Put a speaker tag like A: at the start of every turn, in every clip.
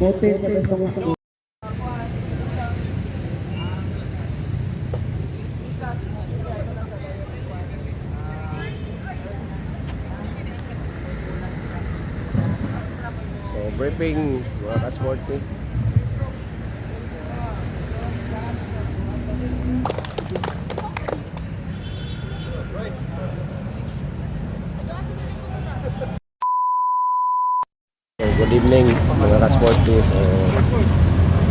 A: Pote sa testong.
B: So, briefing mga ka-sporty. So, good evening mga ka-sporty. So,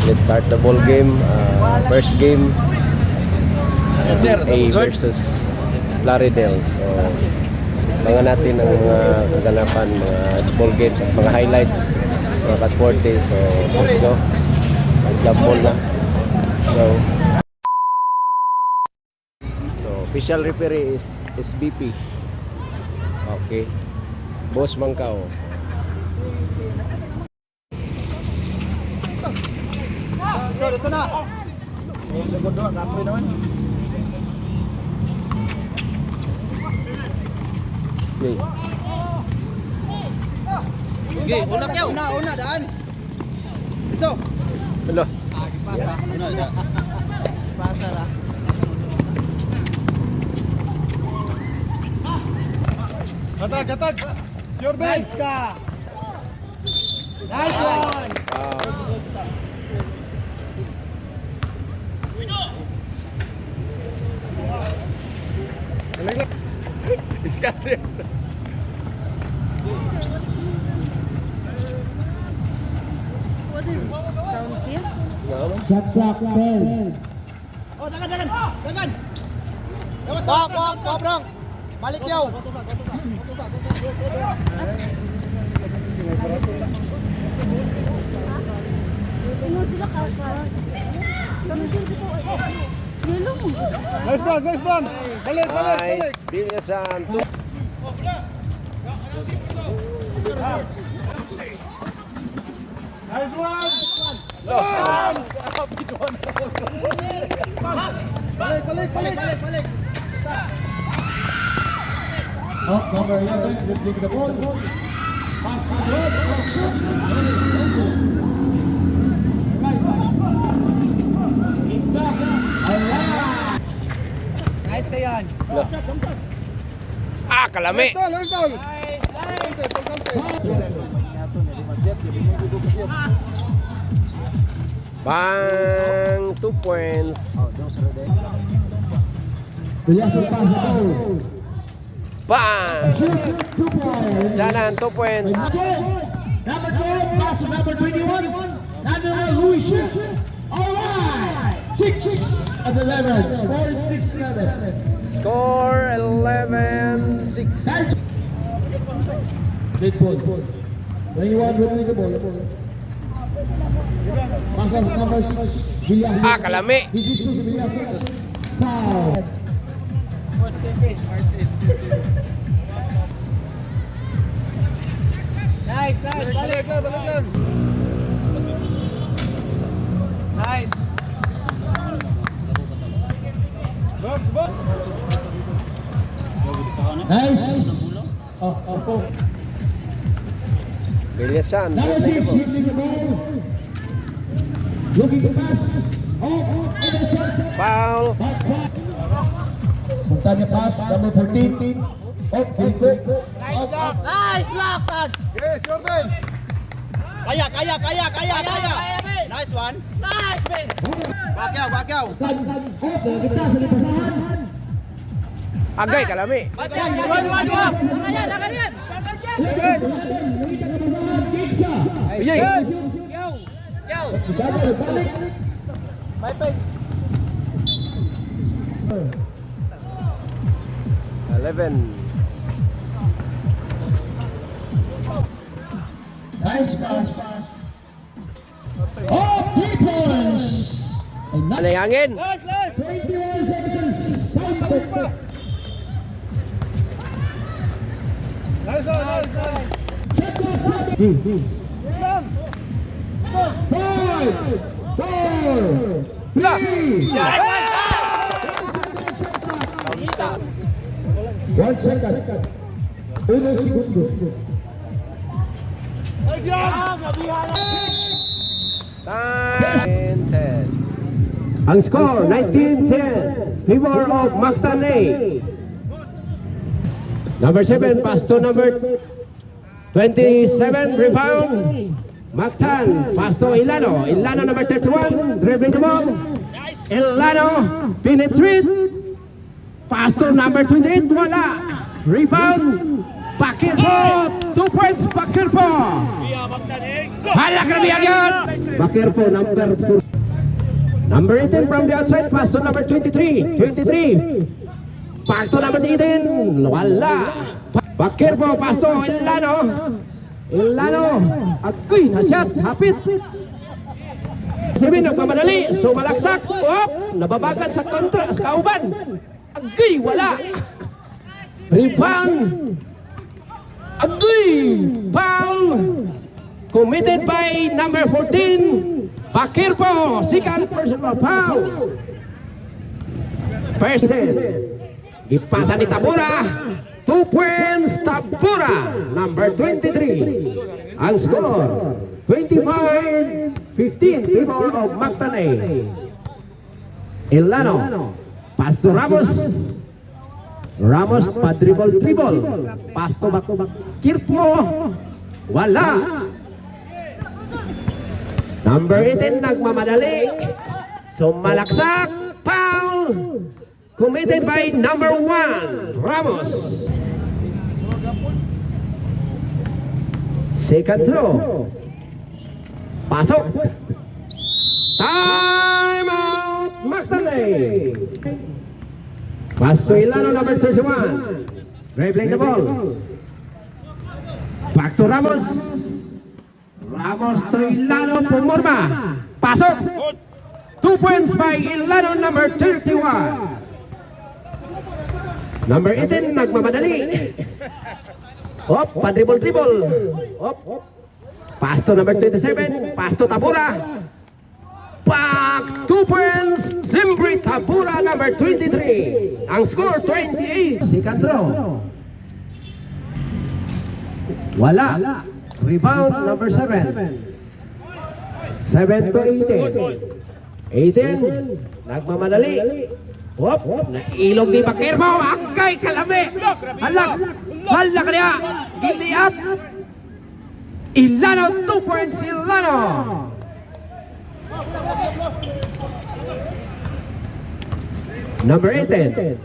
B: let's start the ball game. First game, A versus Plaridel. So, mga natin ang mga kaganapan, mga ball games at mga highlights mga ka-sporty. So, let's go. Love ball na. So, official referee is SBP. Okay. Boss Mangkao.
C: Ito na. Segundo, kapoy naman.
B: Okay.
C: Okay, una kayo. Una, daan. Ito.
B: Hello.
C: Pasa. Una. Pasa la. Gatag. Your base ka. Nice one.
B: Iskate.
D: Sounds here.
A: Shot clock 10.
C: Oh, dagan. Dapat bang. Balik yaw.
D: Tingnan sila kakara. Yellow mo.
C: Nice bang. Balik.
B: Nice. Bilyasan.
C: Nice one. Balik.
A: Up number 11, dribbling the ball. Pass to the
C: Nice kayan.
B: Kalami.
C: Lentol.
B: Bang, 2 points.
A: Bilyasan pass the ball.
B: Bang.
A: Shoot, 2 points.
B: Danan, 2 points.
A: Number 12, pass to number 21. Number 1, Louis shoot. All right. 6 and 11. Score is 6-11.
B: Score 11-6.
A: Big ball. When you want to win the ball. Pass to number 6, Bilyasan.
B: Kalami.
A: Dijitsu si Bilyasan. Foul.
C: Nice. Balik lang. Nice. Box.
A: Nice. Oh.
B: Bilyasan.
A: Number 6, dribbling the ball. Looking to pass. Anderson.
B: Foul.
A: Back. Montanya pass, number 14. Nico.
C: Nice block.
D: Nice block, Tad.
C: Yes, your man. Kaya. Nice one.
D: Nice, man.
C: Back yaw.
A: Kita sa lipasahan.
B: Agay, kalami.
D: Lagan yan.
B: Yay.
C: May peg.
B: 11.
A: Nice pass. 3 points.
B: Ano yung hangin?
C: Last.
A: 21 seconds. Time.
C: Nice one.
A: G. 5, 4, 3. 1 second. 1 segundo.
C: Nice yan.
B: Time 10.
E: Ang score, 19-10. Favor of Mactan A. Number 7, pass to number 27, rebound. Mactan, pass to Ilano. Ilano, number 31, dribbling the ball. Ilano, penetrate. Pass to number 28, wala. Rebound. Bakir po, 2 points, Bakir po. Halak na biyag yun. Bakir po, number 4. Number 18 from the outside, pass to number 23. 23. Back to number 18. Wala. Bakir po, pass to Ilano. Ilano. Agoy, na-shot. Hapit. Sabi, nagmamadali. Sumalaksak. Op, nababagan sa kontra. Sa kauban. Agoy, wala. Rebound. Agoy. Foul. Committed by number 14. Bakir po, second personal foul. First hit. Ipasa ni Tabura. 2 points, Tabura. Number 23. Ang score, 25-15. Favor of Mactan A. Ilano. Pass to Ramos. Ramos pa dribble. Pass to Bakir po. Wala. Number 18 nagmamadali. Sumalaksak. Foul. Committed by number 1, Ramos. Second throw. Pasok. Time out. Mactan A. Pass to Ilano, number 31. Dribbling the ball. Back to Ramos. Ramos to Ilano, pumorma. Pasok. 2 points by Ilano, number 31. Number 18, nagmamadali. Hop, pa-dribble. Hop. Pass to number 27. Pass to Tabura. Back, 2 points. Simply Tabura, number 23. Ang score, 28. Second throw. Wala. Rebound, number 7. 7 to 18. 18, nagmamadali. Hop, nailog ni Bakir mo. Akay, kalami. Halak niya. Giliap. Ilano, 2 points, Ilano. Number 18.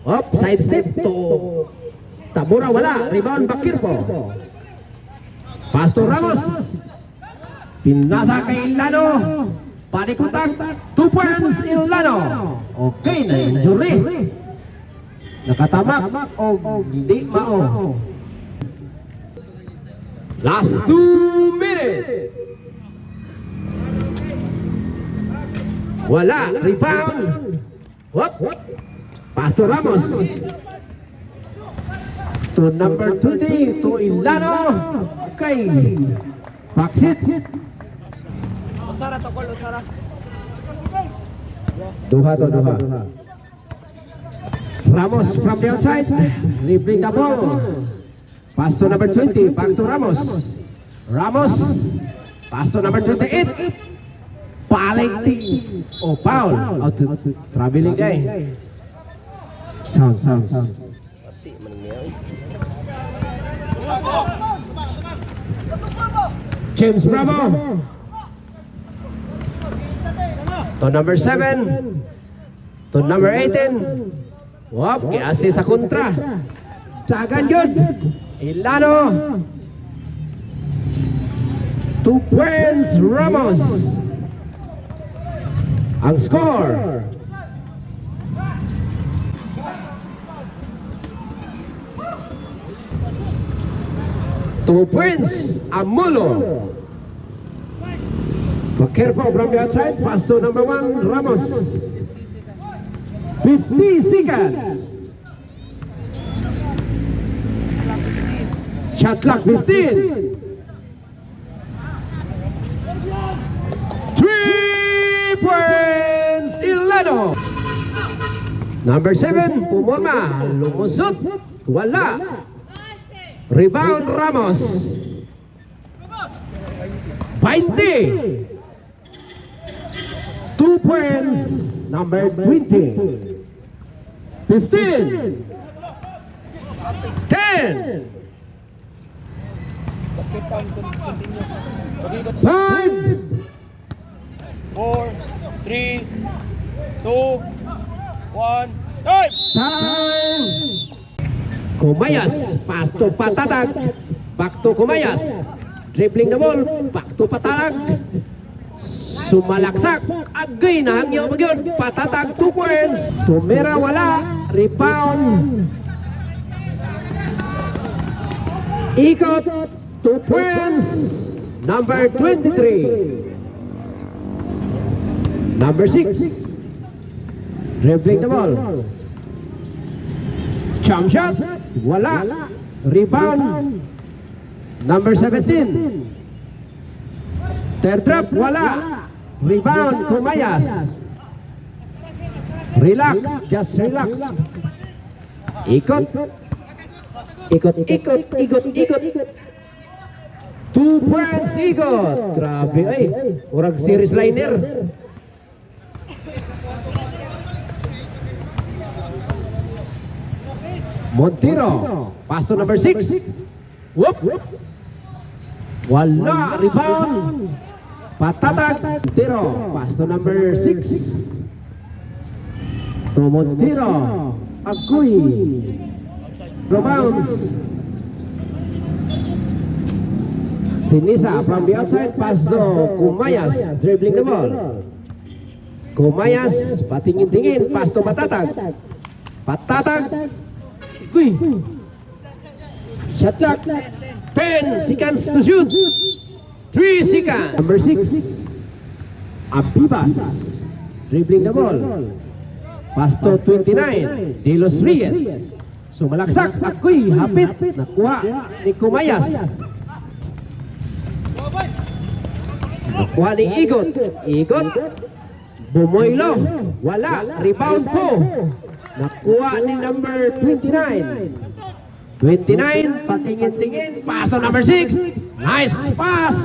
E: Hop, side step to Tabura, wala. Rebound, Bakir po. Pass to Ramos. Pinasa kay Ilano. Panikutak, 2 points, Ilano. Okay, na-injury. Nakatamak o hindi mao. Last 2 minutes. Wala, rebound. Whoop. Pass to Ramos. To number 20, to Ilano. Okay. Backseat.
C: Usara to call, Usara.
E: Duha. Ramos from the outside. Dribbling the ball. Pass to number 20. Back to Ramos. Ramos. Pass to number 28. Paling. Oh, foul. Out to traveling guy. Sound.
B: Pati man niya.
E: James Bravo. To number 7. To number 18. Wop, kiasi sa kontra. Sagan yun. Ilano. 2 points, Ramos. Ang score. Two points, Amulo. Be careful from the outside. Pass to number 1, Ramos. 50 seconds. Shot clock 15. 3 points, Ilano. Number 7, Pumorma. Lumusot. Wala. Rebound, Ramos. 20. 2 points, number 20. 15. 10.
C: Basket time, continue.
E: 5.
C: 4, 3, 2, 1, time!
E: Time. Kumayas, pass to Patatag. Back to Kumayas. Dribbling the ball, back to Patatag. Sumalaksak, agay na hangyo magyod. Patatag 2 points. Tumira wala, rebound. Ikot, 2 points. Number 23. Number 6. Dribbling the ball. Jump shot, wala. Rebound. Number 17. Teardrop, wala. Rebound, Kumayas. Relax, just relax. Ikot. Ikot, ikot, ikot, ikot. 2 points, ikot. Grabe ay. Urag series liner. Montero. Pass to number 6. Whoop. Wala. Rebound. Patatag. Montero. Pass to number 6. To Montero. Agoy. Rebounds. Sinisa from the outside. Pass to Kumayas. Dribbling the ball. Kumayas. Patingin-tingin. Pass to Patatag. Patatag. Uy. Shot clock. 10 seconds to shoot. 3 seconds. Number 6. Abibas. Dribbling the ball. Pass to 29. De Los Reyes. Sumalaksak. Ako'y hapit. Nakuha ni Kumayas. Nakuha ni Igot. Igot. Bumoylo. Wala. Rebound po. Nakuha ni number 29. 29, patingin-tingin. Pass to number 6. Nice pass.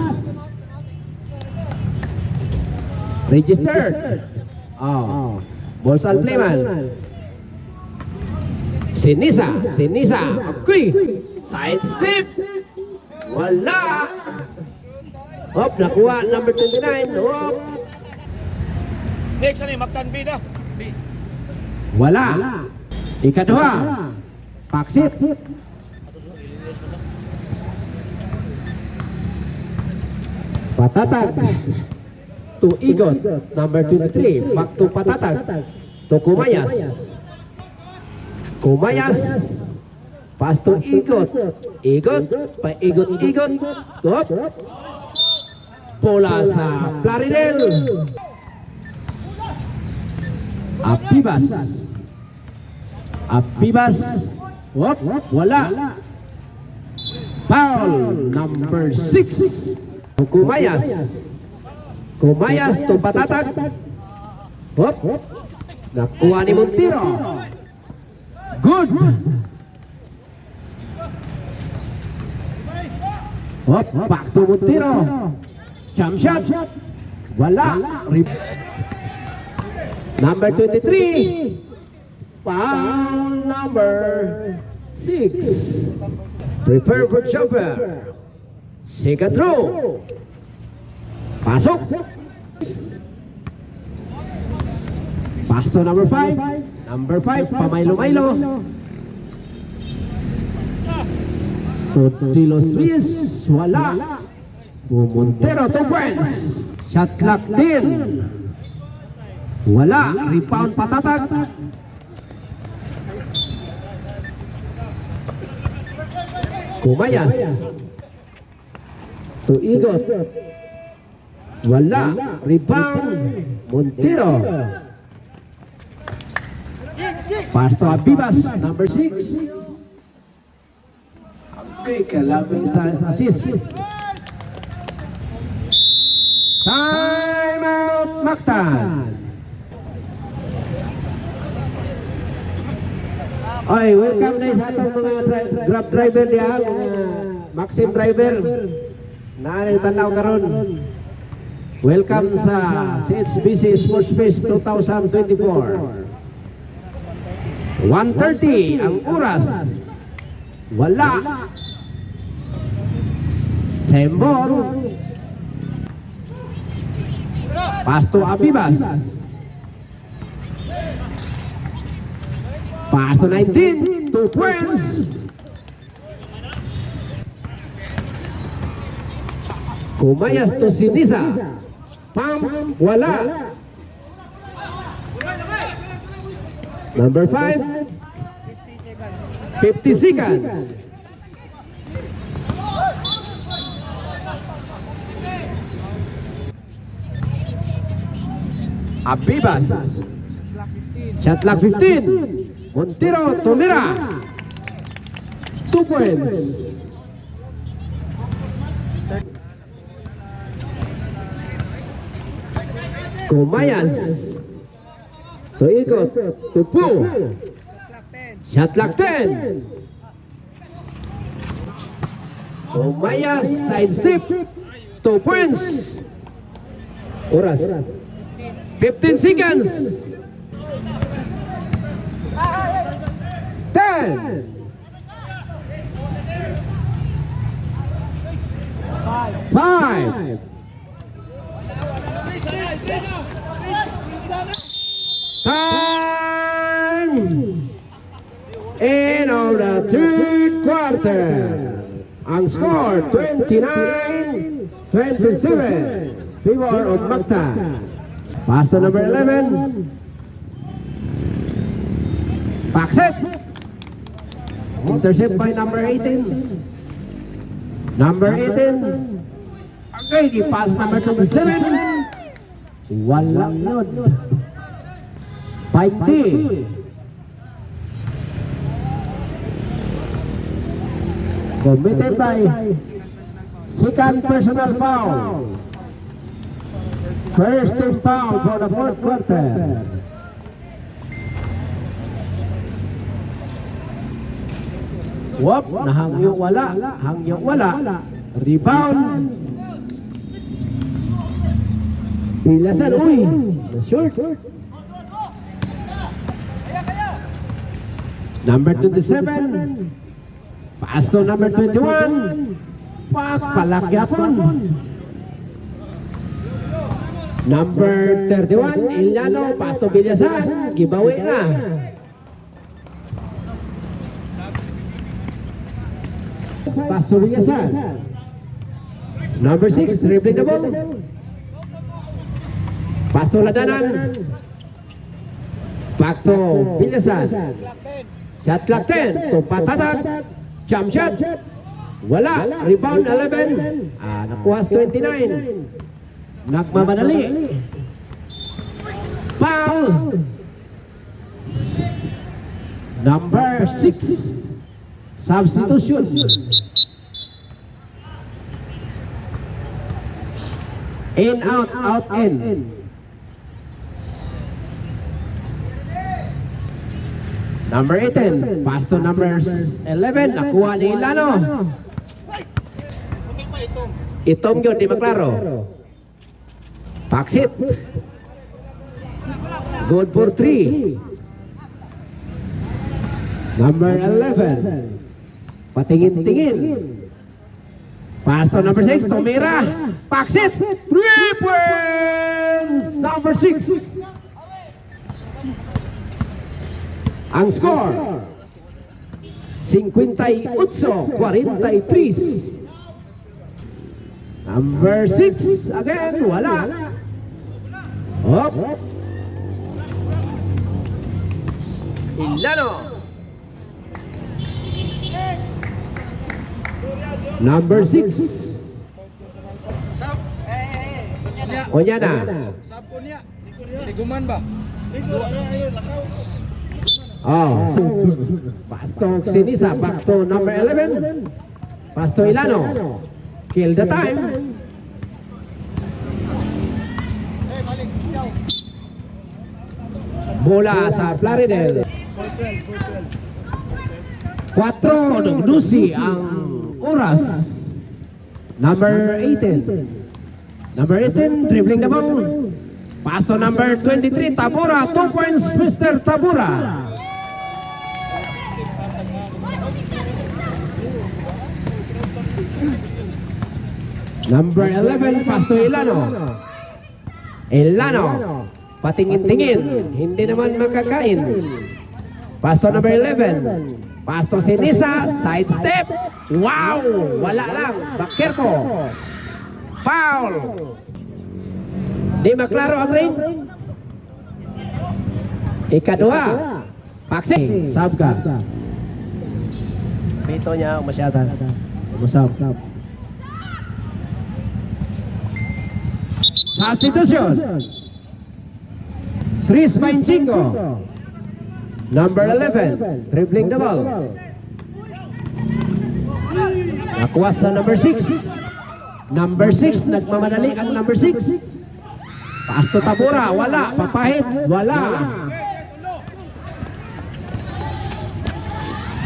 E: Registered. Oh. Balls on playman. Sinisa. Okay. Side step. Wala. Hop, nakuha number 29. Hop.
C: Next, ano yung Mactan B na? B.
E: Wala. Ikadua. Paksit. Patatag. To Igot. Number 23. Back to Patatag. To Kumayas. Kumayas. Pass to Igot. Igot. Pa-igot-igot. Top. Bola sa Plaridel. Abibas. Wop, wala. Foul number 6. Kumayas. Kumayas to Patatag. Wop. Nakuha ni Montero. Good. Wop, back to Montero. Jump shot. Wala. Number 23. Foul number 6. Prepare for jumper. Second throw. Pasok. Pass to number 5. Number 5, pamaylo-maylo. To De Los Reyes. Wala. Montero, 2 points. Shot clock 10. Wala. Rebound Patatag. Kumayas. To Igot. Wala. Rebound Montero. Pass to Abibas. Number 6. Okay, kalabing sa assist. Time out, Mactan. Oy, welcome na sa atong mga Grab driver diha, mga Maxim driver. Naanay tanaw karon. Welcome sa CHBC Sports Fest 2024. 1:30 ang oras. Wala. Sembol. Pasto Abibas. Pasto 19. 2 points. Kumayas to Sinisa. Pam. Wala. Number 5. 50 seconds. Abibas. Shot clock 15. Montero tumira. 2 points. Kumayas. Tuikot. Tupu. Shot clock 10. Kumayas. Side step. 2 points. Oras. 15 seconds. 10. 5. Time. End of the third quarter. Ang score 29-27. Favor of Mactan. Pass to number 11. Pakset. Intercept by number 18. Number 18. Okay, pass number 27. Walang yun. 20. Committed by second personal foul. First team foul for the fourth quarter. Wop, nahangyo wala. Hangyo wala. Rebound. Pilasan, uy. Short. Number 27. Pass to number 21. Palakyapon. Number 31, Iliano, pass to Bilyasan. Giveaway na. Pass to Bilyasan. Number 6, dribbling the ball. Pass to Ladanan. Back to Bilyasan. Shot clock 10 to Patatak. Jump shot. Wala. Rebound 11. Nakuha 29. Nagmamadali. Foul. Number 6. Substitution. In, out, out, in. Number 18. Pass to number 11. Nakuha ni Ilano. Itom yun, di maklaro. Paksit. Good for 3. Number 11. Patingin-tingin. Pass to number 6. Tumira. Paksit. 3 points. Number 6. Ang score 58-43. Number 6 again, wala. Hop. Ilano. Number 6. Onyana.
C: Sapon niya. Liguman ba?
E: Oh, Pasto Sinisa, back to number 11. Pasto Ilano. Kill the time. Bola sa Plaridel. 4 nagdusi ang oras. Number 18. Number 18, dribbling the ball. Pass to number 23, Tabura. 2 points, Mr. Tabura. Number 11, pass to Ilano. Ilano, patingin-tingin, hindi naman makakain. Pass to number 11. Pass to Sinisa, side step. Wow! Wala lang, Bakirpo. Foul! Di maklaro ang ring. Ikadua, Paksi, sab ka.
B: Pito niya, masyada.
E: Masab. Substitution. Tris Mainchingo. Number 11, dribbling the ball. Nakuha sa number 6. Number 6, nagmamadali ang number 6. Paas to Tabura, wala. Papahit, wala.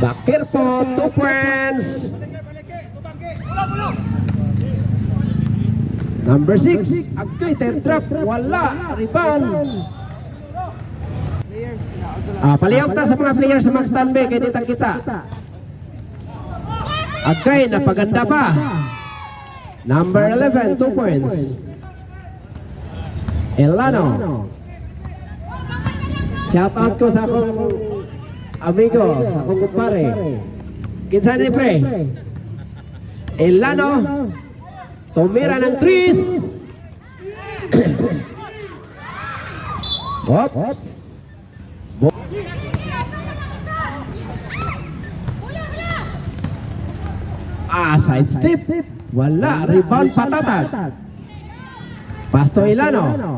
E: Bakirpo, 2 points. Number 6, Agkoy, drop, wala. Rebound. Palihog ta sa mga players sa Mactan B, kaya ditang kita. Agkay, napaganda pa. Number 11, 2 points. Elano. Shout out ko sa akong amigo, sa akong kumpare. Kinsa ni pre? Elano. Tumira ng trees. Oops. Side step. Wala. Rebound Patatag. Pasto Ilano.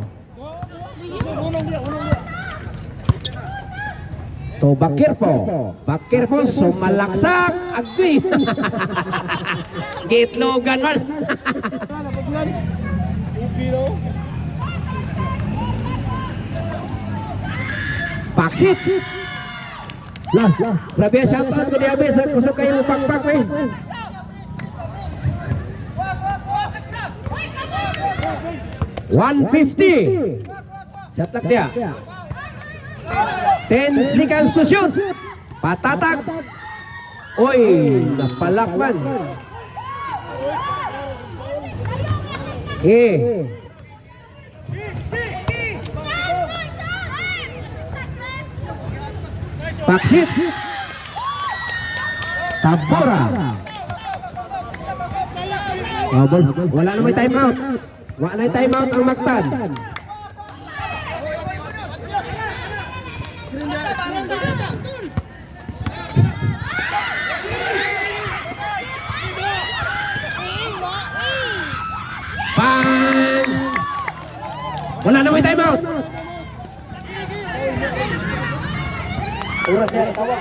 E: To Bakirpo. Bakirpo sumalaksak. Agwi. Gitlogan man. Paksit. Lah, grabe shout out ko diabe sa kusog kayo pakpak we. $150. Shot clock dia. 10 seconds to shoot. Patatak. Oy, napalakman. Paksit. Tabora. Wala na may time out. Wala na time out ang Mactan. Bang! Wala na may time out. Oras na tawa.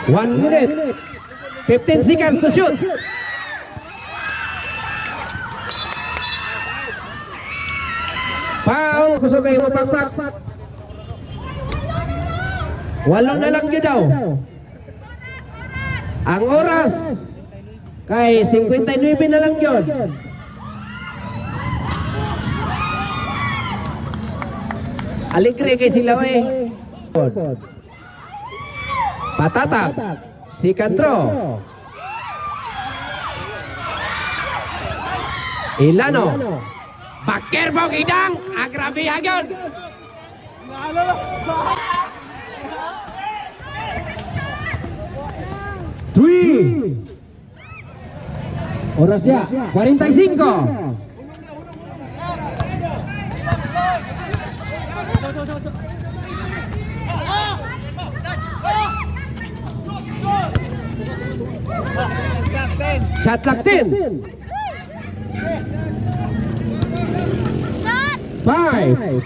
E: 1 minute. 15 seconds to shoot. Foul, kusog kayo mapakpak. 8 na lang yun daw. Ang oras kay 59 na lang yun. Aligre kay sila eh. Patatak. Si Cantro. Ilano. Bakirpo idang. Agrabihan yun. Three. Oras dia 45. Shot clock 10.
D: Shot!
E: 5.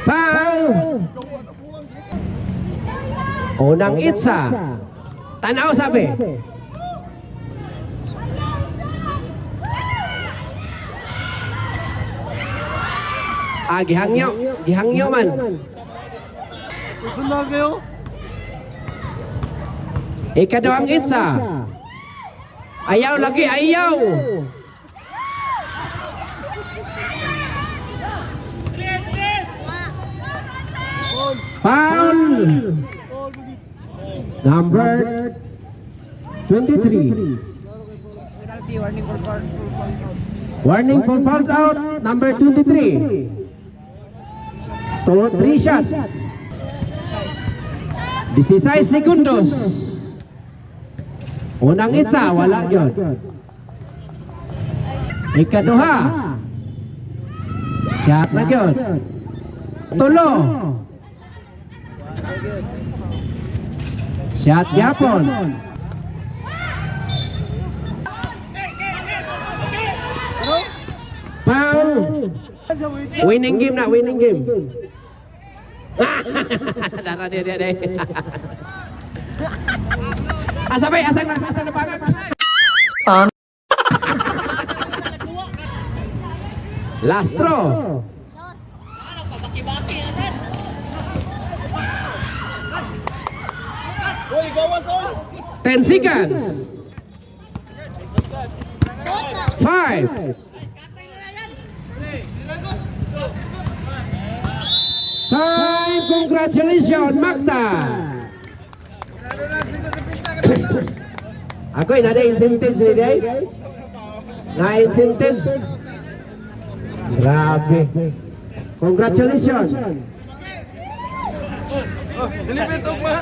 E: Foul. Unang itsa. Tanaw sabi. Gihangyo man.
C: Sunod kayo.
E: Ikadawang itsa. Ayaw lagi, ayaw. Foul. Number 23.
C: Penalty, warning for foul.
E: Warning for foul out. Number 23. 3 shots. 16 segundos. Unang itsa, wala yun. Ikaduha. Shot na yun. Tulo. Shot yapon. Foul. Winning game na, winning game. Darah dia. Asang na banget. Last throw.
C: Uy, gawas oh!
E: 10 seconds. 5. Time, congratulations, Magda. Ako ada incentives ni Day. Na incentives. Grabe. Congratulations.
C: Deliver to pa!